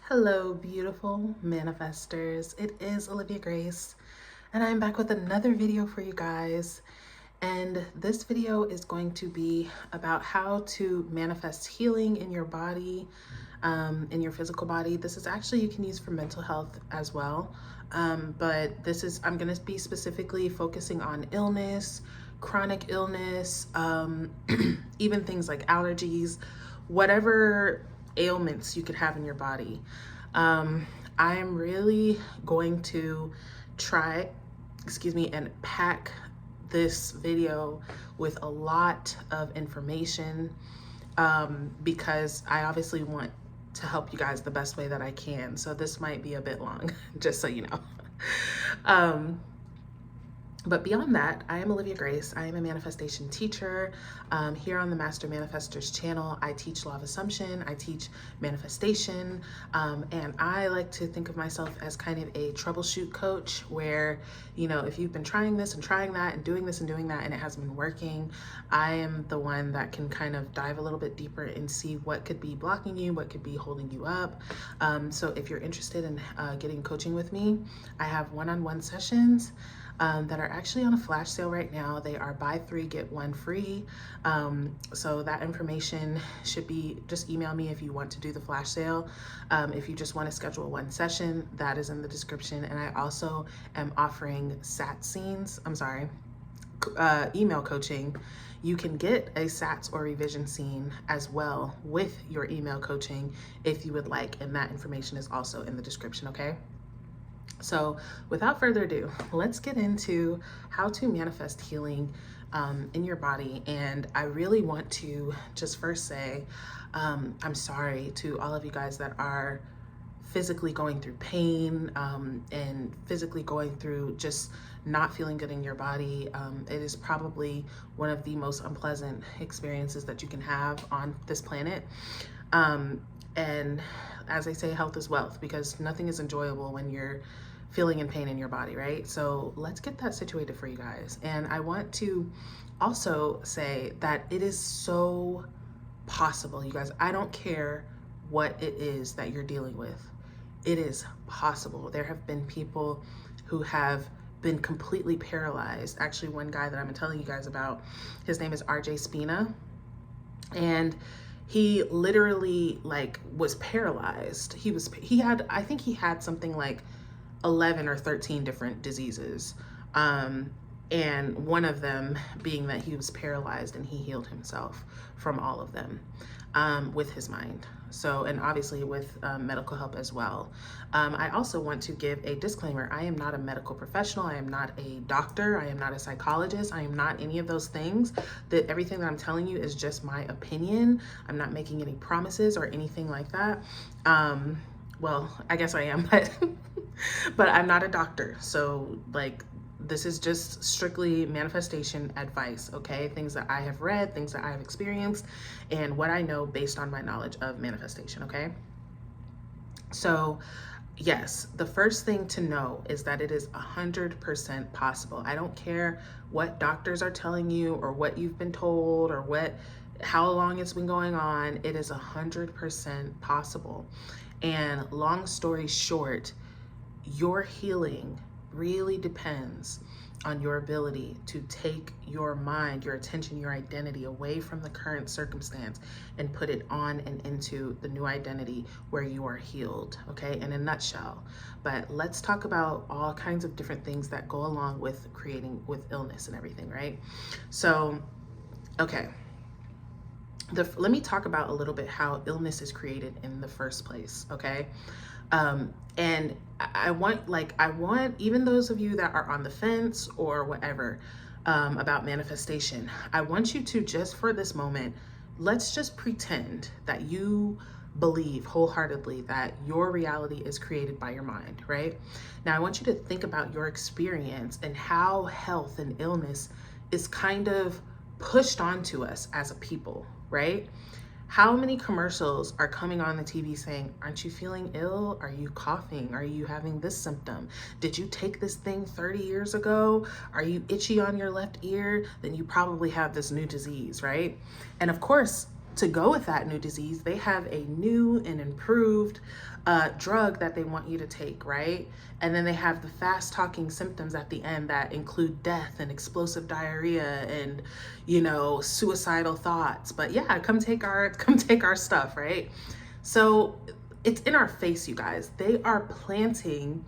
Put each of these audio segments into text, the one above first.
Hello, beautiful manifestors. It is Olivia Grace, and I'm back with another video for you guys. And this video is going to be about how to manifest healing in your body, in your physical body. This is actually you can use for mental health as well. But I'm going to be specifically focusing on illness, chronic illness, even things like allergies, whatever ailments you could have in your body. I am really going to try, and pack this video with a lot of information because I obviously want to help you guys the best way that I can. So this might be a bit long, just so you know. But beyond that, I am Olivia Grace. I am a manifestation teacher. Here on the Master Manifestors channel, I teach Law of Assumption, I teach manifestation, and I like to think of myself as kind of a troubleshoot coach where, if you've been trying this and trying that and doing this and doing that and it hasn't been working, I am the one that can kind of dive a little bit deeper and see what could be blocking you, what could be holding you up. So if you're interested in getting coaching with me, I have one-on-one sessions that are actually on a flash sale right now. They are buy 3, get 1 free. So that information should be, just email me if you want to do the flash sale. If you just want to schedule one session, that is in the description. And I also am offering email coaching. You can get a SATS or revision scene as well with your email coaching if you would like, and that information is also in the description, okay? So without further ado, let's get into how to manifest healing in your body. And I really want to just first say, I'm sorry to all of you guys that are physically going through pain and physically going through just not feeling good in your body. It is probably one of the most unpleasant experiences that you can have on this planet. And as they say, health is wealth, because nothing is enjoyable when you're feeling in pain in your body, right? So let's get that situated for you guys. And I want to also say that it is so possible, you guys. I don't care what it is that you're dealing with. It is possible. There have been people who have been completely paralyzed. Actually, one guy that I'm telling you guys about, his name is RJ Spina, and he literally was paralyzed. I think he had something like 11 or 13 different diseases. And one of them being that he was paralyzed, and he healed himself from all of them with his mind. So, and obviously with medical help as well. I also want to give a disclaimer. I am not a medical professional. I am not a doctor. I am not a psychologist. I am not any of those things. That everything that I'm telling you is just my opinion. I'm not making any promises or anything like that. Well, I guess I am, but I'm not a doctor. So this is just strictly manifestation advice, okay? Things that I have read, things that I have experienced, and what I know based on my knowledge of manifestation, okay? So yes, the first thing to know is that it is 100% possible. I don't care what doctors are telling you or what you've been told or how long it's been going on. It is 100% possible. And long story short, your healing really depends on your ability to take your mind, your attention, your identity away from the current circumstance and put it on and into the new identity where you are healed, okay, in a nutshell. But let's talk about all kinds of different things that go along with with illness and everything, right? So, okay. Let me talk about a little bit how illness is created in the first place, okay? And I want even those of you that are on the fence or whatever about manifestation, I want you to just for this moment, let's just pretend that you believe wholeheartedly that your reality is created by your mind, right? Now, I want you to think about your experience and how health and illness is kind of pushed onto us as a people, right? How many commercials are coming on the TV saying, aren't you feeling ill? Are you coughing? Are you having this symptom? Did you take this thing 30 years ago? Are you itchy on your left ear? Then you probably have this new disease, right? And of course, to go with that new disease, they have a new and improved drug that they want you to take, right? And then they have the fast talking symptoms at the end that include death and explosive diarrhea and, you know, suicidal thoughts. But yeah, come take our stuff, right? So it's in our face, you guys. They are planting,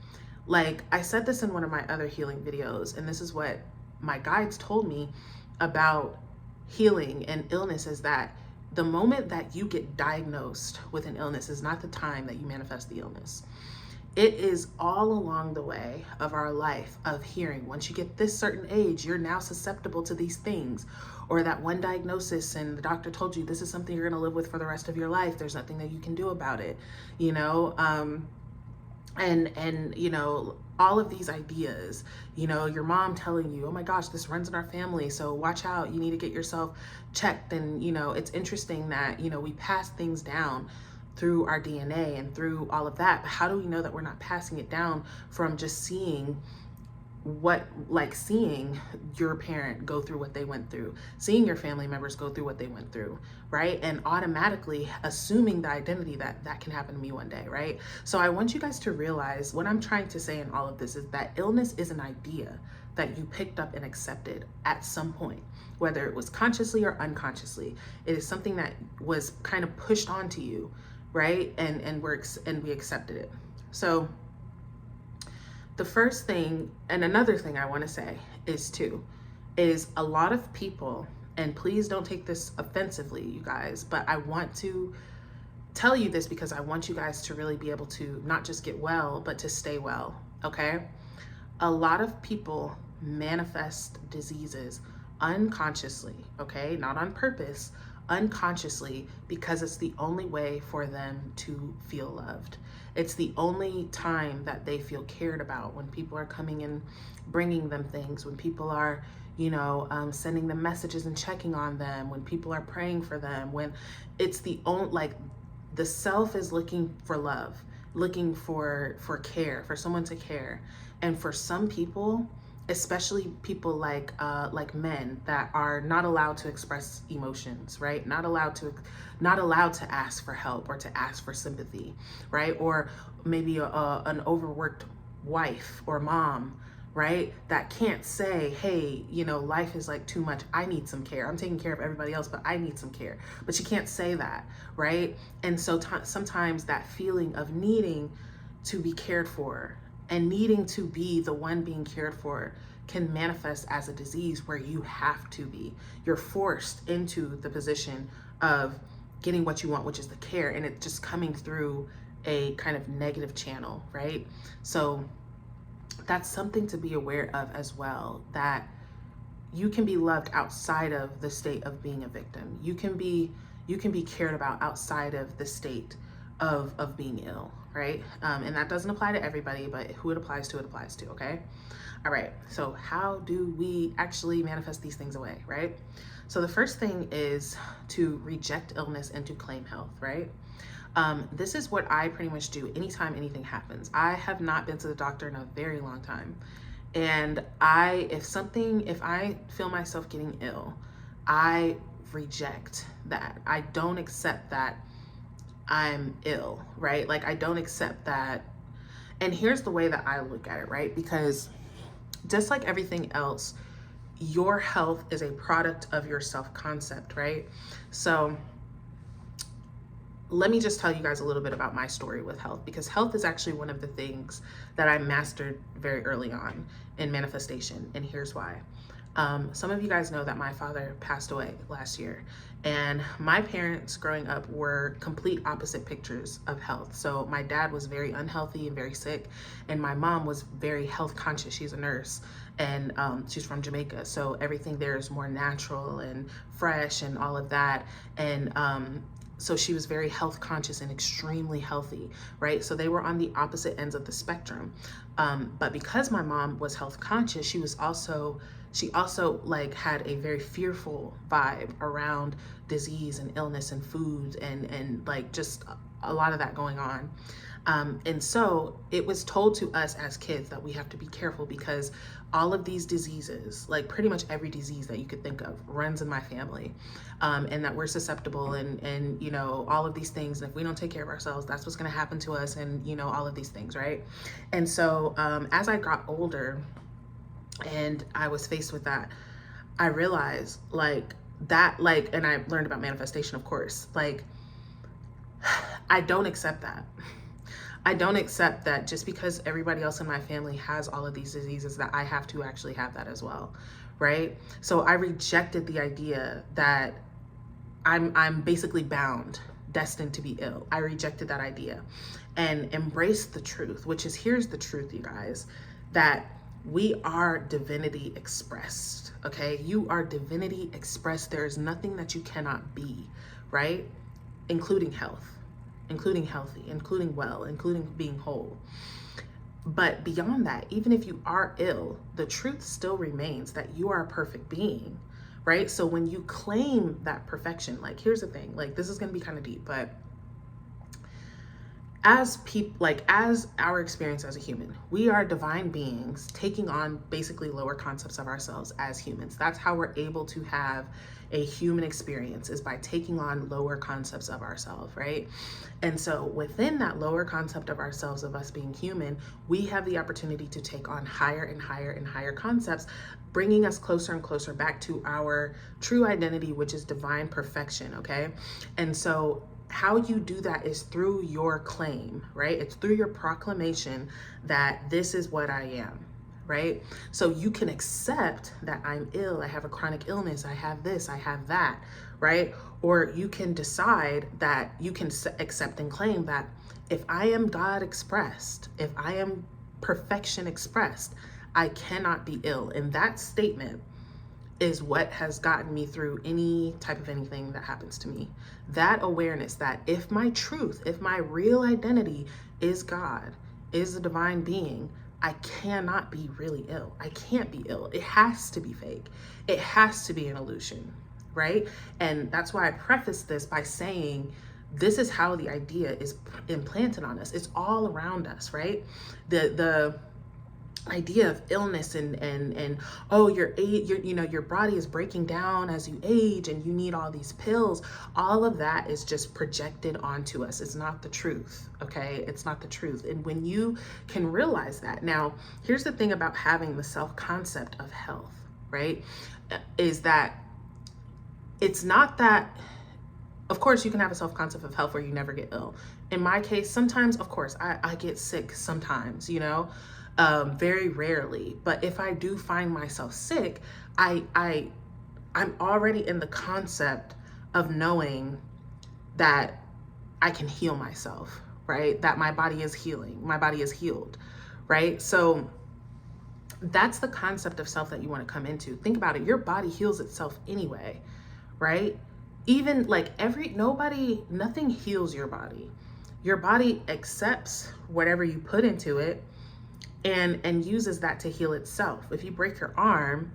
like I said this in one of my other healing videos, and this is what my guides told me about healing and illness, is that the moment that you get diagnosed with an illness is not the time that you manifest the illness. It is all along the way of our life of hearing, once you get this certain age, you're now susceptible to these things, or that one diagnosis and the doctor told you this is something you're going to live with for the rest of your life. There's nothing that you can do about it, you know, and you know, all of these ideas, you know, your mom telling you, oh my gosh, this runs in our family, so watch out, you need to get yourself checked. And you know, it's interesting that, you know, we pass things down through our DNA and through all of that, but how do we know that we're not passing it down from just seeing seeing your parent go through what they went through, seeing your family members go through what they went through, right? And automatically assuming the identity that that can happen to me one day, right? So I want you guys to realize what I'm trying to say in all of this is that illness is an idea that you picked up and accepted at some point, whether it was consciously or unconsciously. It is something that was kind of pushed onto you, right? And we accepted it. So the first thing, and another thing I want to say is a lot of people, and please don't take this offensively, you guys, but I want to tell you this because I want you guys to really be able to not just get well, but to stay well, okay? A lot of people manifest diseases unconsciously, okay? Not on purpose, unconsciously, because it's the only way for them to feel loved. It's the only time that they feel cared about, when people are coming and bringing them things, when people are, you know, sending them messages and checking on them, when people are praying for them, when it's the only, like, the self is looking for love, looking for care, for someone to care. And for some people, especially people like men that are not allowed to express emotions, right? Not allowed to ask for help or to ask for sympathy, right? Or maybe an overworked wife or mom, right? That can't say, hey, you know, life is like too much. I need some care. I'm taking care of everybody else, but I need some care. But she can't say that, right? And so sometimes that feeling of needing to be cared for and needing to be the one being cared for can manifest as a disease where you have to be. You're forced into the position of getting what you want, which is the care, and it's just coming through a kind of negative channel, right? So that's something to be aware of as well, that you can be loved outside of the state of being a victim. You can be cared about outside of the state of being ill, right? And that doesn't apply to everybody, but who it applies to, okay? All right, so how do we actually manifest these things away, right? So the first thing is to reject illness and to claim health, right? This is what I pretty much do anytime anything happens. I have not been to the doctor in a very long time. And if I feel myself getting ill, I reject that. I don't accept that I'm ill, right? Like, I don't accept that. And here's the way that I look at it, right? Because just like everything else, your health is a product of your self-concept, right? So let me just tell you guys a little bit about my story with health, because health is actually one of the things that I mastered very early on in manifestation. And here's why. Some of you guys know that my father passed away last year, and my parents growing up were complete opposite pictures of health. So my dad was very unhealthy and very sick, and my mom was very health conscious. She's a nurse, and she's from Jamaica. So everything there is more natural and fresh and all of that. And so she was very health conscious and extremely healthy, right? So they were on the opposite ends of the spectrum. But because my mom was health conscious, she also like had a very fearful vibe around disease and illness and foods and like just a lot of that going on. And so it was told to us as kids that we have to be careful because all of these diseases, like pretty much every disease that you could think of, runs in my family, and that we're susceptible and you know, all of these things. And if we don't take care of ourselves, that's what's going to happen to us, and you know, all of these things, right? And so as I got older and I was faced with that, I realized and I learned about manifestation, of course, like I don't accept that. I don't accept that just because everybody else in my family has all of these diseases that I have to actually have that as well, right? So I rejected the idea that I'm basically bound, destined to be ill. I rejected that idea and embraced the truth, which is, here's the truth, you guys, that we are divinity expressed, okay? You are divinity expressed. There is nothing that you cannot be, right? Including health, including healthy, including well, including being whole. But beyond that, even if you are ill, the truth still remains that you are a perfect being, right? So when you claim that perfection, like here's the thing, like this is going to be kind of deep, but as people, like as our experience as a human, we are divine beings taking on basically lower concepts of ourselves as humans. That's how we're able to have a human experience, is by taking on lower concepts of ourselves, right? And so within that lower concept of ourselves, of us being human, we have the opportunity to take on higher and higher and higher concepts, bringing us closer and closer back to our true identity, which is divine perfection, okay? And so how you do that is through your claim, right? It's through your proclamation that this is what I am, right? So you can accept that I'm ill, I have a chronic illness, I have this, I have that, right? Or you can decide that you can accept and claim that if I am God expressed, if I am perfection expressed, I cannot be ill. And that statement is what has gotten me through any type of anything that happens to me. That awareness that if my truth, if my real identity is God, is a divine being, I cannot be really ill. I can't be ill. It has to be fake. It has to be an illusion, right? And that's why I preface this by saying, this is how the idea is implanted on us. It's all around us, right? The idea of illness and oh, your body is breaking down as you age and you need all these pills. All of that is just projected onto us. It's not the truth, okay? It's not the truth. And when you can realize that, now here's the thing about having the self-concept of health, right? Is that it's not that, of course you can have a self-concept of health where you never get ill. In my case, sometimes, of course, I get sick sometimes, you know, very rarely. But if I do find myself sick, I'm already in the concept of knowing that I can heal myself, right? That my body is healing, my body is healed, right? So that's the concept of self that you want to come into. Think about it. Your body heals itself anyway, right? Even like nothing heals your body. Your body accepts whatever you put into it and uses that to heal itself. If you break your arm,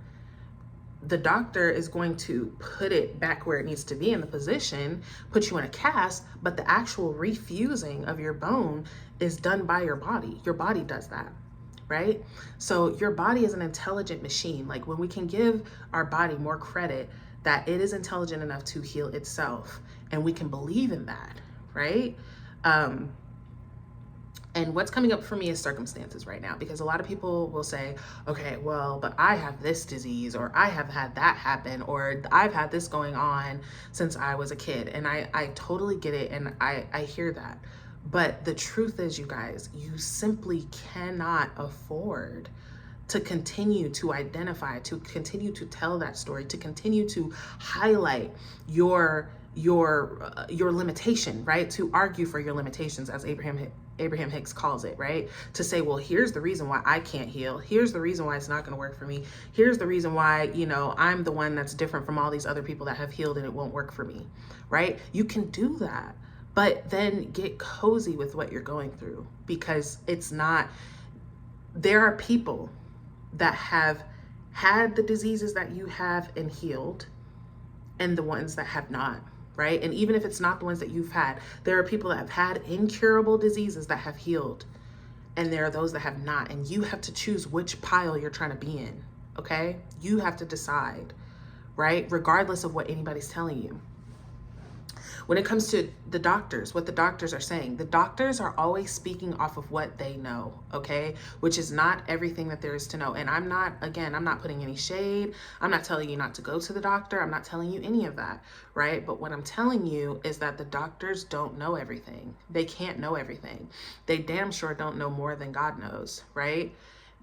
the doctor is going to put it back where it needs to be in the position, put you in a cast, but the actual refusing of your bone is done by your body. Your body does that, right? So your body is an intelligent machine. Like when we can give our body more credit that it is intelligent enough to heal itself, and we can believe in that, right? And what's coming up for me is circumstances right now, because a lot of people will say, okay, well, but I have this disease, or I have had that happen, or I've had this going on since I was a kid. And I totally get it. And I hear that. But the truth is, you guys, you simply cannot afford to continue to identify, to continue to tell that story, to continue to highlight your limitation, right? To argue for your limitations, as Abraham Hicks calls it, right? To say, well, here's the reason why I can't heal. Here's the reason why it's not going to work for me. Here's the reason why, you know, I'm the one that's different from all these other people that have healed and it won't work for me, right? You can do that, but then get cozy with what you're going through, because it's not, there are people that have had the diseases that you have and healed, and the ones that have not. right? And even if it's not the ones that you've had, there are people that have had incurable diseases that have healed, and there are those that have not. And you have to choose which pile you're trying to be in, okay? You have to decide, right? Regardless of what anybody's telling you. When it comes to the doctors, what the doctors are saying, the doctors are always speaking off of what they know, okay? Which is not everything that there is to know. And I'm not putting any shade. I'm not telling you not to go to the doctor. I'm not telling you any of that, right? But what I'm telling you is that the doctors don't know everything. They can't know everything. They damn sure don't know more than God knows, right?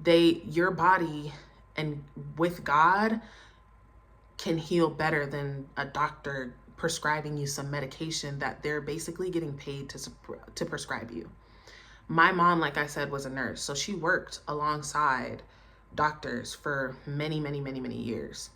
Your body and with God can heal better than a doctor prescribing you some medication that they're basically getting paid to prescribe you. My mom, like I said, was a nurse, so she worked alongside doctors for many, many, many, many years.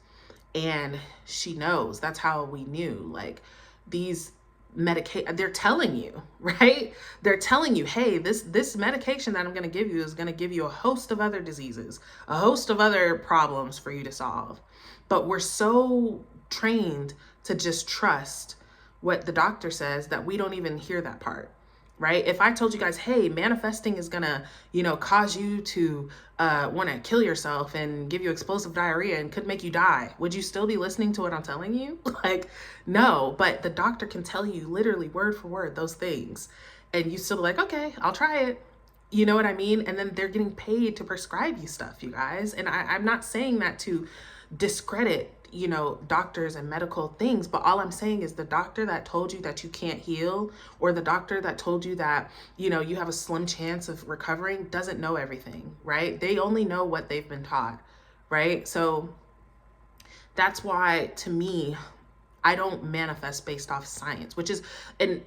And she knows, that's how we knew, like, these they're telling you, right? They're telling you, hey, this medication that I'm going to give you is going to give you a host of other diseases, a host of other problems for you to solve. But we're so trained to just trust what the doctor says that we don't even hear that part, right? If I told you guys, hey, manifesting is gonna, cause you to want to kill yourself and give you explosive diarrhea and could make you die, would you still be listening to what I'm telling you? Like, no, but the doctor can tell you literally word for word those things, and you still be like, okay, I'll try it. You know what I mean? And then they're getting paid to prescribe you stuff, you guys. And I'm not saying that to discredit doctors and medical things, but all I'm saying is the doctor that told you that you can't heal, or the doctor that told you that you have a slim chance of recovering, doesn't know everything, right? They only know what they've been taught, right? So that's why, to me, I don't manifest based off science, and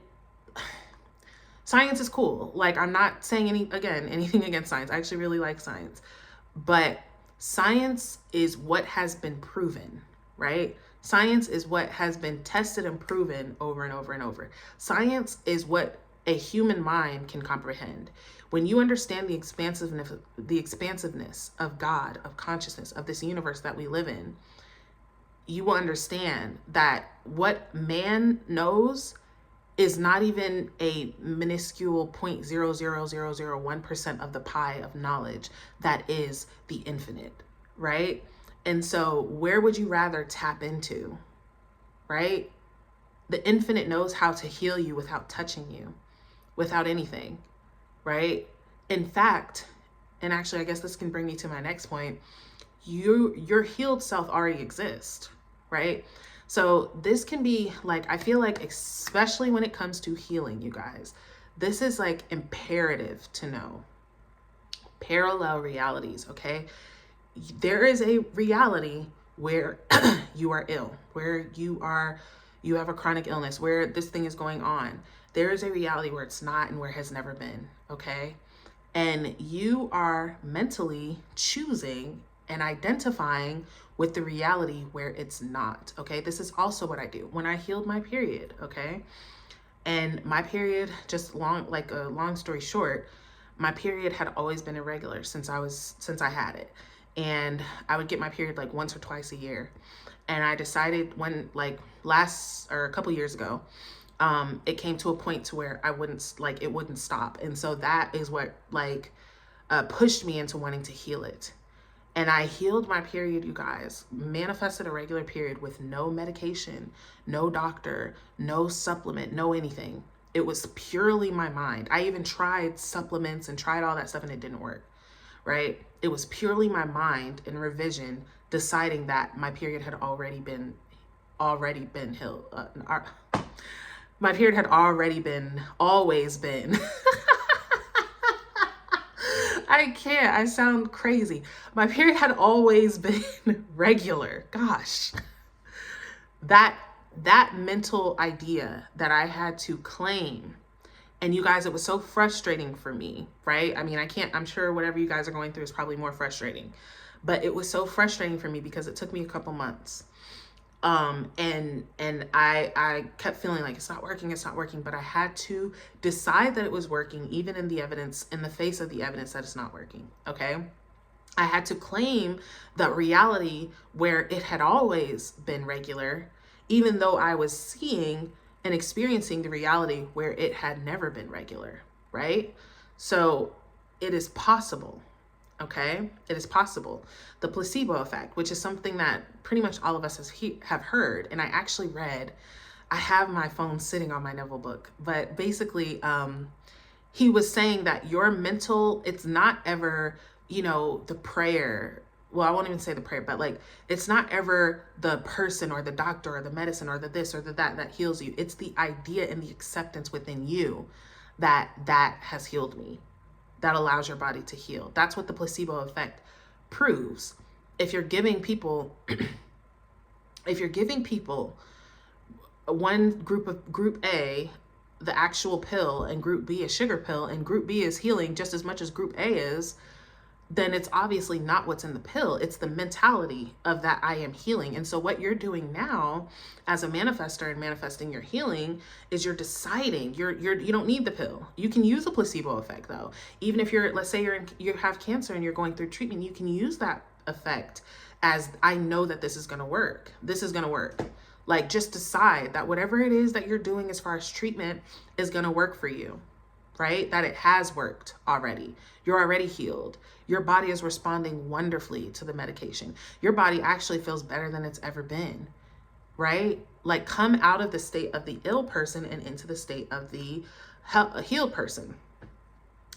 science is cool. Like, I'm not saying anything against science. I actually really like science, but science is what has been proven, right? Science is what has been tested and proven over and over and over. Science is what a human mind can comprehend. When you understand the expansiveness of God, of consciousness, of this universe that we live in, you will understand that what man knows is not even a minuscule 0.00001% of the pie of knowledge that is the infinite, right? And so where would you rather tap into, right? The infinite knows how to heal you without touching you, without anything, right? In fact, and actually, I guess this can bring me to my next point, your healed self already exists, right? So this can be like, I feel like, especially when it comes to healing, you guys, this is like imperative to know. Parallel realities, okay? There is a reality where you are ill, where you have a chronic illness, where this thing is going on. There is a reality where it's not and where it has never been, okay? And you are mentally choosing and identifying with the reality where it's not, okay? This is also what I do. When I healed my period, okay? And my period, a long story short, my period had always been irregular since I had it. And I would get my period like once or twice a year. And I decided a couple years ago, it came to a point to where it wouldn't stop. And so that is what pushed me into wanting to heal it. And I healed my period, you guys, manifested a regular period with no medication, no doctor, no supplement, no anything. It was purely my mind. I even tried supplements and tried all that stuff and it didn't work, right? It was purely my mind in revision deciding that my period had already been healed. My period had always been. I can't, I sound crazy. My period had always been regular. Gosh, that mental idea that I had to claim. And you guys, it was so frustrating for me, right? I mean, I'm sure whatever you guys are going through is probably more frustrating, but it was so frustrating for me because it took me a couple months. And I kept feeling like it's not working, but I had to decide that it was working, even in the face of the evidence that it's not working. Okay. I had to claim the reality where it had always been regular, even though I was seeing and experiencing the reality where it had never been regular, right? So it is possible. Okay, it is possible. The placebo effect, which is something that pretty much all of us have heard, and I actually read. I have my phone sitting on my Neville book, but basically, he was saying that your mental, it's not ever, the prayer. Well, I won't even say the prayer, but like, it's not ever the person or the doctor or the medicine or the this or the that heals you. It's the idea and the acceptance within you that has healed me, that allows your body to heal. That's what the placebo effect proves. If you're giving people, one group A, the actual pill, and group B a sugar pill, and group B is healing just as much as group A is, then it's obviously not what's in the pill. It's the mentality of that I am healing. And so what you're doing now as a manifestor and manifesting your healing is you're deciding you don't need the pill. You can use a placebo effect though. Even if let's say you have cancer and you're going through treatment, you can use that effect as, I know that this is going to work. This is going to work. Like, just decide that whatever it is that you're doing as far as treatment is going to work for you, right? That it has worked already. You're already healed. Your body is responding wonderfully to the medication. Your body actually feels better than it's ever been, right? Like, come out of the state of the ill person and into the state of the healed person.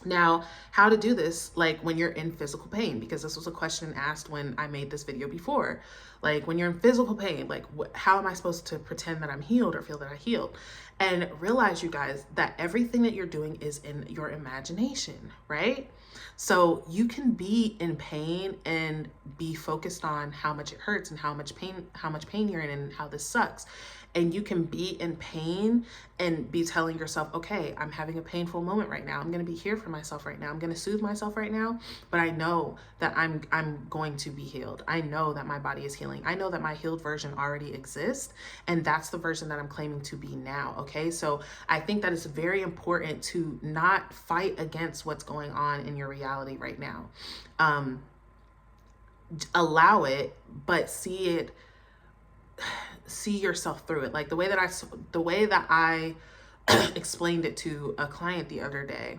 Now, how to do this, like when you're in physical pain, because this was a question asked when I made this video before. Like, when you're in physical pain, like how am I supposed to pretend that I'm healed or feel that I healed? And realize, you guys, that everything that you're doing is in your imagination, right? So you can be in pain and be focused on how much it hurts and how much pain you're in and how this sucks. And you can be in pain and be telling yourself, okay, I'm having a painful moment right now. I'm going to be here for myself right now. I'm going to soothe myself right now. But I know that I'm going to be healed. I know that my body is healing. I know that my healed version already exists. And that's the version that I'm claiming to be now. Okay. So I think that it's very important to not fight against what's going on in your reality right now. Allow it, but see yourself through it. Like the way that I explained it to a client the other day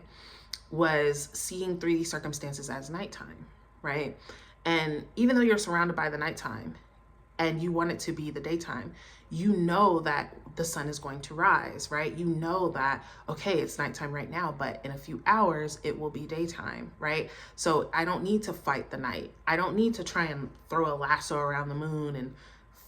was seeing 3D circumstances as nighttime, right? And even though you're surrounded by the nighttime and you want it to be the daytime, you know that the sun is going to rise, right? You know that, okay, it's nighttime right now, but in a few hours it will be daytime, right? So I don't need to fight the night. I don't need to try and throw a lasso around the moon and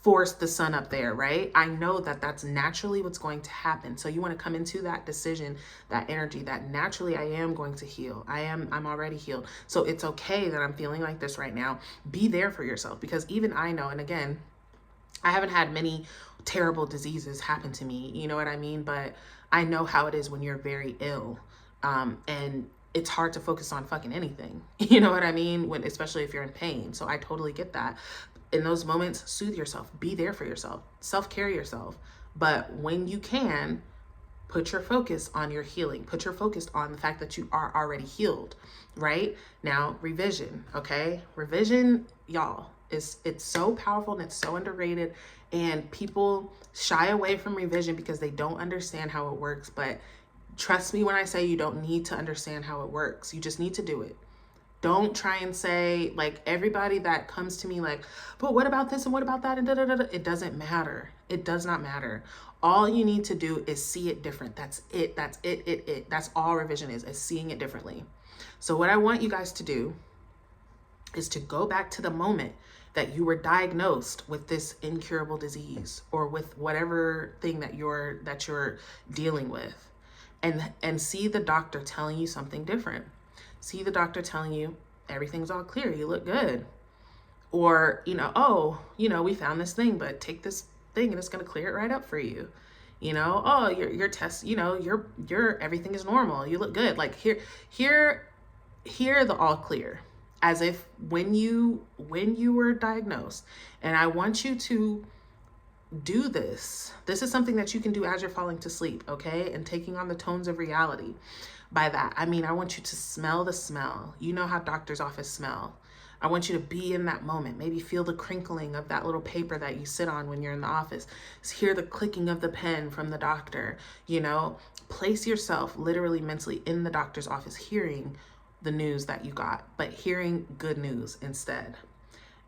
force the sun up there, right? I know that that's naturally what's going to happen. So you want to come into that decision, that energy, that naturally I am going to heal. I'm already healed. So it's okay that I'm feeling like this right now. Be there for yourself, because even I know, and again, I haven't had many terrible diseases happen to me, you know what I mean? But I know how it is when you're very ill. And it's hard to focus on fucking anything. You know what I mean? Especially if you're in pain. So I totally get that. In those moments, soothe yourself, be there for yourself, self-care yourself. But when you can, put your focus on your healing, put your focus on the fact that you are already healed, right? Now, revision, okay? Revision, y'all, it's so powerful and it's so underrated, and people shy away from revision because they don't understand how it works. But trust me when I say you don't need to understand how it works. You just need to do it. Don't try and say, like, everybody that comes to me like, but what about this and what about that and da-da-da-da. It doesn't matter. It does not matter. All you need to do is see it different. That's it. That's it. That's all revision is seeing it differently. So what I want you guys to do is to go back to the moment that you were diagnosed with this incurable disease or with whatever thing that you're dealing with, and see the doctor telling you something different. See the doctor telling you everything's all clear, you look good. Or, we found this thing, but take this thing and it's going to clear it right up for you. Your test, your everything is normal, you look good. Like here the all clear, as if when you were diagnosed. And I want you to do this. This is something that you can do as you're falling to sleep, okay? And taking on the tones of reality. By that, I mean, I want you to smell the smell. You know how doctor's office smell. I want you to be in that moment. Maybe feel the crinkling of that little paper that you sit on when you're in the office. Hear the clicking of the pen from the doctor, you know, place yourself literally mentally in the doctor's office, hearing the news that you got, but hearing good news instead.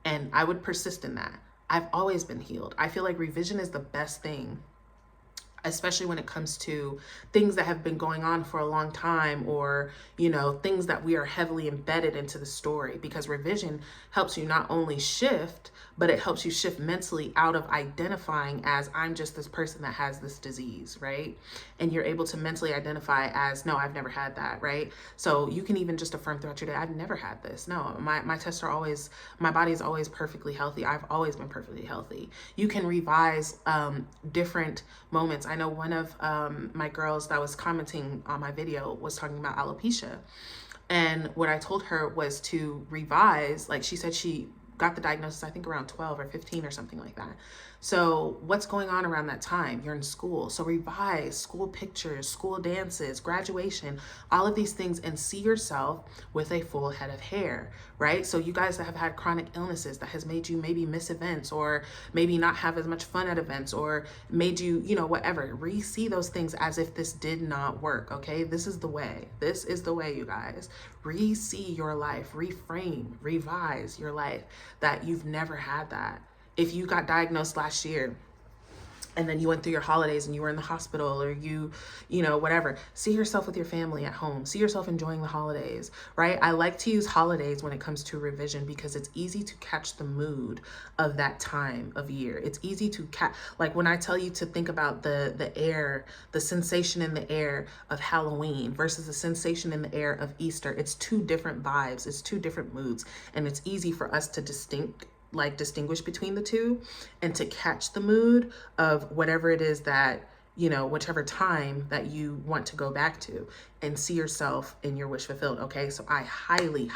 And I would persist in that. I've always been healed. I feel like revision is the best thing, especially when it comes to things that have been going on for a long time, or, you know, things that we are heavily embedded into the story, because revision helps you not only shift, but it helps you shift mentally out of identifying as I'm just this person that has this disease, right? And you're able to mentally identify as, no, I've never had that, right? So you can even just affirm throughout your day, I've never had this. No, my tests are always, my body is always perfectly healthy. I've always been perfectly healthy. You can revise different moments. I know one of my girls that was commenting on my video was talking about alopecia. And what I told her was to revise, like she said she got the diagnosis, I think around 12 or 15 or something like that. So what's going on around that time? You're in school. So revise school pictures, school dances, graduation, all of these things, and see yourself with a full head of hair, right? So you guys that have had chronic illnesses that has made you maybe miss events, or maybe not have as much fun at events, or made you, you know, whatever, re-see those things as if this did not work, okay? This is the way. This is the way, you guys. Re-see your life, reframe, revise your life, that you've never had that. If you got diagnosed last year and then you went through your holidays and you were in the hospital, or you know, whatever, see yourself with your family at home, see yourself enjoying the holidays, right? I like to use holidays when it comes to revision because it's easy to catch the mood of that time of year. It's easy to like when I tell you to think about the air, the sensation in the air of Halloween versus the sensation in the air of Easter, it's two different vibes, it's two different moods, and it's easy for us to distinguish between the two and to catch the mood of whatever it is that, you know, whichever time that you want to go back to, and see yourself in your wish fulfilled. Okay. So I highly,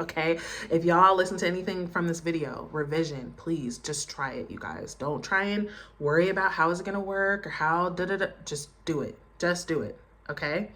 okay. If y'all listen to anything from this video, revision, please just try it, you guys. Don't try and worry about how is it going to work or how just do it. Just do it. Okay.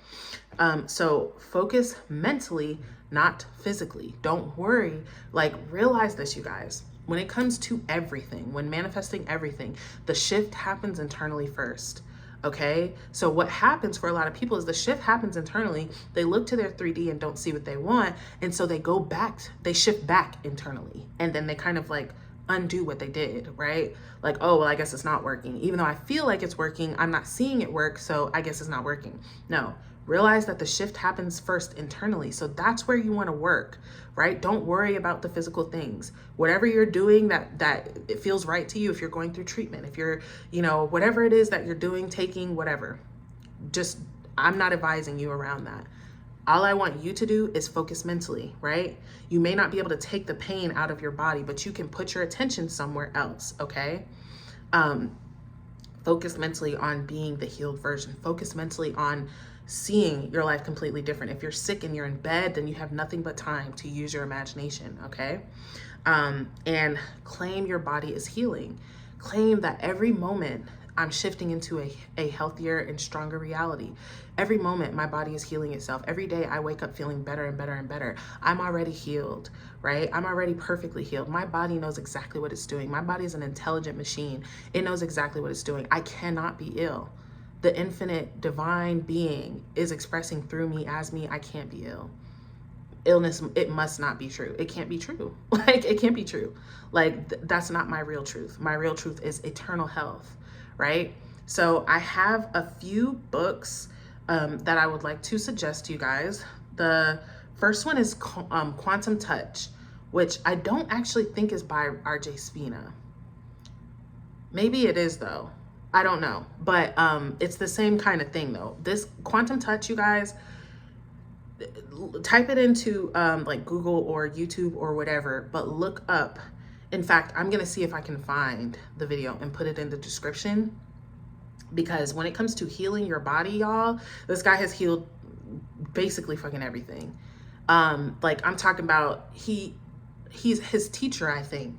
So focus mentally, not physically. Don't worry. Like, realize this, you guys. When it comes to everything, when manifesting everything, the shift happens internally first. Okay. So what happens for a lot of people is the shift happens internally. They look to their 3D and don't see what they want. And so they go back, they shift back internally. And then they kind of like undo what they did, right? Like, oh, well, I guess it's not working. Even though I feel like it's working, I'm not seeing it work, so I guess it's not working. No, realize that the shift happens first internally. So that's where you want to work, right? Don't worry about the physical things. Whatever you're doing that it feels right to you, if you're going through treatment, if you're, you know, whatever it is that you're doing, taking, whatever, just, I'm not advising you around that. All I want you to do is focus mentally, right? You may not be able to take the pain out of your body, but you can put your attention somewhere else, okay? Focus mentally on being the healed version. Focus mentally on seeing your life completely different. If you're sick and you're in bed, then you have nothing but time to use your imagination, okay? And claim your body is healing. Claim that every moment I'm shifting into a healthier and stronger reality. Every moment my body is healing itself. Every day I wake up feeling better and better and better. I'm already healed, right? I'm already perfectly healed. My body knows exactly what it's doing. My body is an intelligent machine. It knows exactly what it's doing. I cannot be ill. The infinite divine being is expressing through me as me. I can't be ill. Illness, it must not be true. It can't be true. Like, it can't be true. Like, that's not my real truth. My real truth is eternal health, right? So I have a few books that I would like to suggest to you guys. The first one is Quantum Touch, which I don't actually think is by R.J. Spina. Maybe it is though. I don't know, but it's the same kind of thing though. This Quantum Touch, you guys, type it into like Google or YouTube or whatever, but look up. In fact, I'm gonna see if I can find the video and put it in the description, because when it comes to healing your body, y'all, this guy has healed basically fucking everything. Like, I'm talking about, his teacher, I think,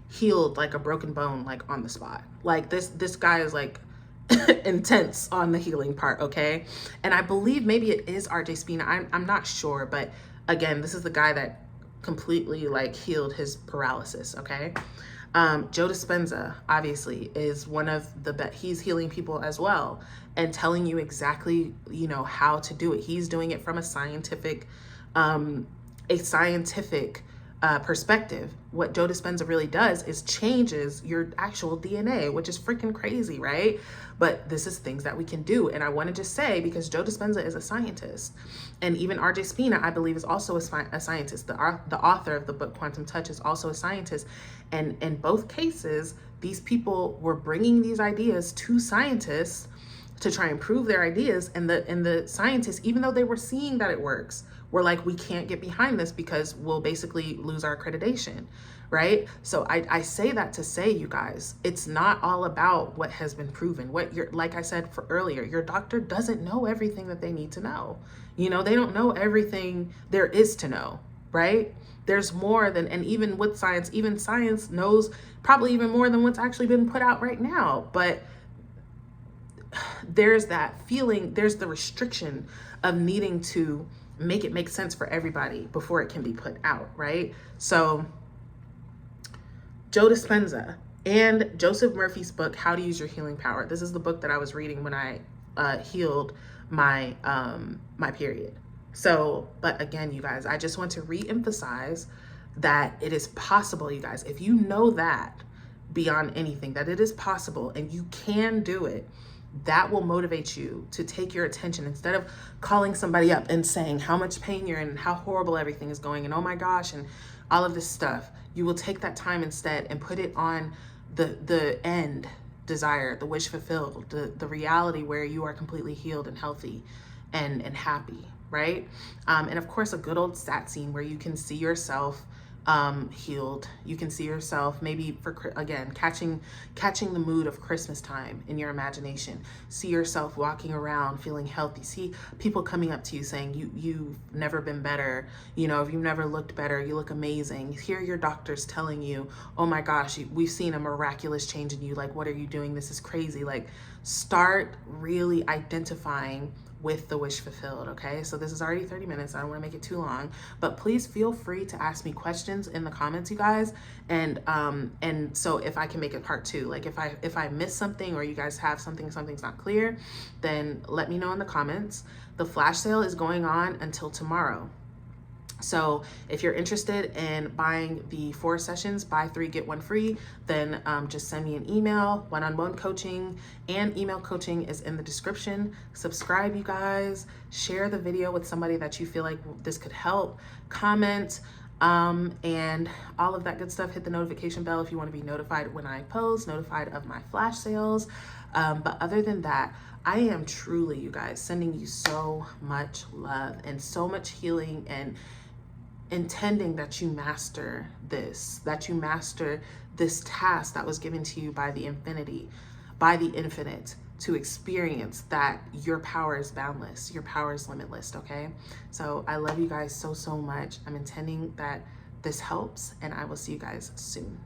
healed like a broken bone, like on the spot. Like, this guy is like intense on the healing part, okay? And I believe maybe it is RJ Spina. I'm not sure, but again, this is the guy that completely like healed his paralysis, okay? Joe Dispenza, obviously, is one of the best. He's healing people as well and telling you exactly, you know, how to do it. He's doing it from a scientific perspective. What Joe Dispenza really does is changes your actual DNA, which is freaking crazy, right? But this is things that we can do. And I want to just say, because Joe Dispenza is a scientist, and even RJ Spina, I believe, is also a scientist. The author of the book Quantum Touch is also a scientist. And in both cases, these people were bringing these ideas to scientists to try and prove their ideas. And the scientists, even though they were seeing that it works, were like, we can't get behind this because we'll basically lose our accreditation, right? So I say that to say, you guys, it's not all about what has been proven. What you're, like I said earlier, your doctor doesn't know everything that they need to know. You know, they don't know everything there is to know, right? There's more than, and even with science, even science knows probably even more than what's actually been put out right now. But there's that feeling, there's the restriction of needing to make it make sense for everybody before it can be put out, right? So Joe Dispenza and Joseph Murphy's book, How to Use Your Healing Power. This is the book that I was reading when I healed my my period. So, but again, you guys, I just want to re-emphasize that it is possible, you guys. If you know that beyond anything, that it is possible and you can do it, that will motivate you to take your attention instead of calling somebody up and saying how much pain you're in and how horrible everything is going and oh my gosh and all of this stuff. You will take that time instead and put it on the end desire, the wish fulfilled, the reality where you are completely healed and healthy and happy, right? And of course, a good old sat scene where you can see yourself healed. You can see yourself maybe again catching the mood of Christmas time in your imagination. See yourself walking around feeling healthy. See people coming up to you saying you've never been better, you know, if you've never looked better, you look amazing. Hear your doctors telling you, oh my gosh, we've seen a miraculous change in you, like what are you doing, this is crazy. Like start really identifying with the wish fulfilled, okay? So this is already 30 minutes. I don't want to make it too long, but please feel free to ask me questions in the comments, you guys. And so if I can make it part 2, like if I miss something or you guys have something's not clear, then let me know in the comments. The flash sale is going on until tomorrow. So if you're interested in buying the 4 sessions, buy 3, get 1 free, then just send me an email. One-on-one coaching and email coaching is in the description. Subscribe, you guys. Share the video with somebody that you feel like this could help. Comment and all of that good stuff. Hit the notification bell if you want to be notified when I post, notified of my flash sales. But other than that, I am truly, you guys, sending you so much love and so much healing and intending that you master this, that you master this task that was given to you by the infinite, to experience that your power is boundless, your power is limitless, okay? So I love you guys so much. I'm intending that this helps, and I will see you guys soon.